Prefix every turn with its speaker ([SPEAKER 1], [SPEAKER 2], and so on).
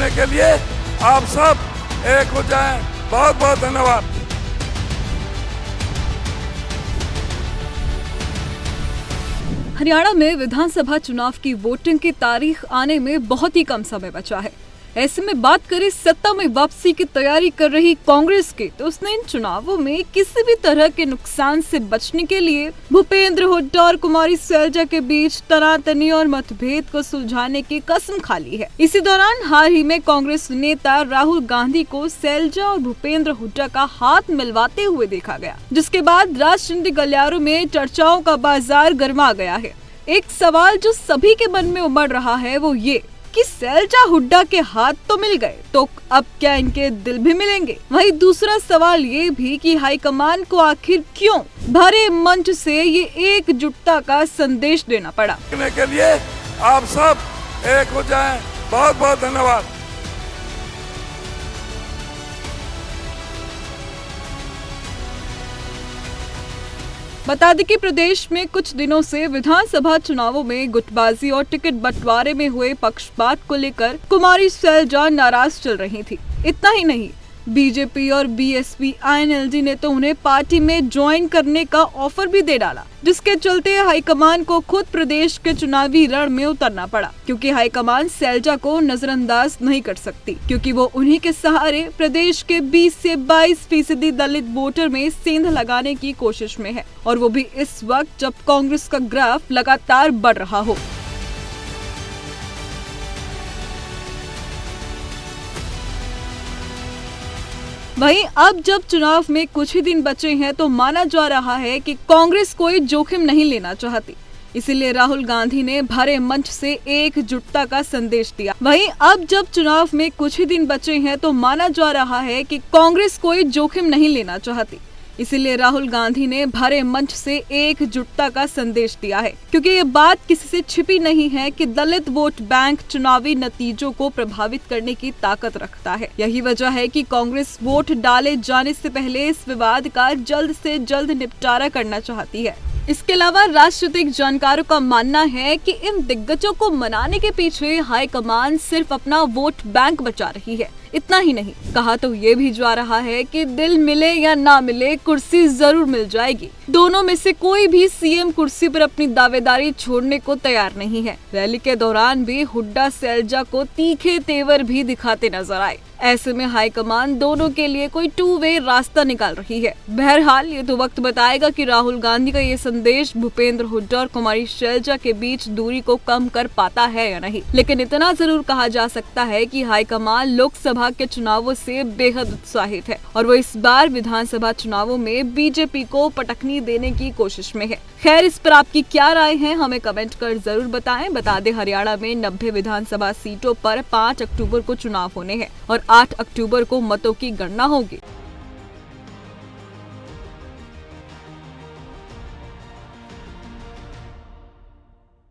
[SPEAKER 1] देने के लिए आप सब एक हो जाएं। बहुत बहुत धन्यवाद।
[SPEAKER 2] हरियाणा में विधानसभा चुनाव की वोटिंग की तारीख आने में बहुत ही कम समय बचा है। ऐसे में बात करें सत्ता में वापसी की तैयारी कर रही कांग्रेस की, तो उसने इन चुनावों में किसी भी तरह के नुकसान से बचने के लिए भूपेंद्र हुड्डा और कुमारी सैलजा के बीच तनातनी और मतभेद को सुलझाने की कसम खा ली है। इसी दौरान हाल ही में कांग्रेस नेता राहुल गांधी को सैलजा और भूपेंद्र हुड्डा का हाथ मिलवाते हुए देखा गया, जिसके बाद राजनीतिक गलियारों में चर्चाओं का बाजार गर्मा गया है। एक सवाल जो सभी के मन में उमड़ रहा है वो ये कि सैलजा हुड्डा के हाथ तो मिल गए, तो अब क्या इनके दिल भी मिलेंगे? वहीं दूसरा सवाल ये भी कि हाईकमान को आखिर क्यों भरे मंच से ये एकजुटता का संदेश देना पड़ा?
[SPEAKER 1] के लिए आप सब एक हो जाएं। बहुत बहुत धन्यवाद।
[SPEAKER 2] बता दें कि प्रदेश में कुछ दिनों से विधानसभा चुनावों में गुटबाजी और टिकट बंटवारे में हुए पक्षपात को लेकर कुमारी सैलजा नाराज चल रही थी। इतना ही नहीं, बीजेपी और बीएसपी आईएनएलडी ने तो उन्हें पार्टी में ज्वाइन करने का ऑफर भी दे डाला, जिसके चलते हाईकमान को खुद प्रदेश के चुनावी रण में उतरना पड़ा, क्योंकि हाईकमान सैलजा को नजरअंदाज नहीं कर सकती, क्योंकि वो उन्हीं के सहारे प्रदेश के 20 से 22% दलित वोटर में सेंध लगाने की कोशिश में है, और वो भी इस वक्त जब कांग्रेस का ग्राफ लगातार बढ़ रहा हो। वहीं अब जब चुनाव में कुछ ही दिन बचे हैं, तो माना जा रहा है कि कांग्रेस कोई जोखिम नहीं लेना चाहती, इसीलिए राहुल गांधी ने भरे मंच से एकजुटता का संदेश दिया। वहीं अब जब चुनाव में कुछ ही दिन बचे हैं, तो माना जा रहा है कि कांग्रेस कोई जोखिम नहीं लेना चाहती, इसीलिए राहुल गांधी ने भरे मंच से एकजुटता का संदेश दिया है, क्योंकि ये बात किसी से छिपी नहीं है कि दलित वोट बैंक चुनावी नतीजों को प्रभावित करने की ताकत रखता है। यही वजह है कि कांग्रेस वोट डाले जाने से पहले इस विवाद का जल्द से जल्द निपटारा करना चाहती है। इसके अलावा राजनीतिक जानकारों का मानना है कि इन दिग्गजों को मनाने के पीछे हाईकमान सिर्फ अपना वोट बैंक बचा रही है। इतना ही नहीं, कहा तो ये भी जा रहा है कि दिल मिले या ना मिले, कुर्सी जरूर मिल जाएगी। दोनों में से कोई भी सीएम कुर्सी पर अपनी दावेदारी छोड़ने को तैयार नहीं है। रैली के दौरान भी हुड्डा सैलजा को तीखे तेवर भी दिखाते नजर आए। ऐसे में हाईकमान दोनों के लिए कोई 2 वे रास्ता निकाल रही है। बहरहाल ये तो वक्त बताएगा कि राहुल गांधी का ये संदेश भूपेंद्र हुड्डा और कुमारी सैलजा के बीच दूरी को कम कर पाता है या नहीं। लेकिन इतना जरूर कहा जा सकता है कि हाईकमान लोकसभा के चुनावों से बेहद उत्साहित है, और वो इस बार विधानसभा चुनावों में बीजेपी को पटखनी देने की कोशिश में है। खैर, इस पर आपकी क्या राय है, हमें कमेंट कर जरूर बताएं। बता दें, हरियाणा में 90 विधानसभा सीटों पर 5 अक्टूबर को चुनाव होने हैं और 8 अक्टूबर को मतों की गणना होगी।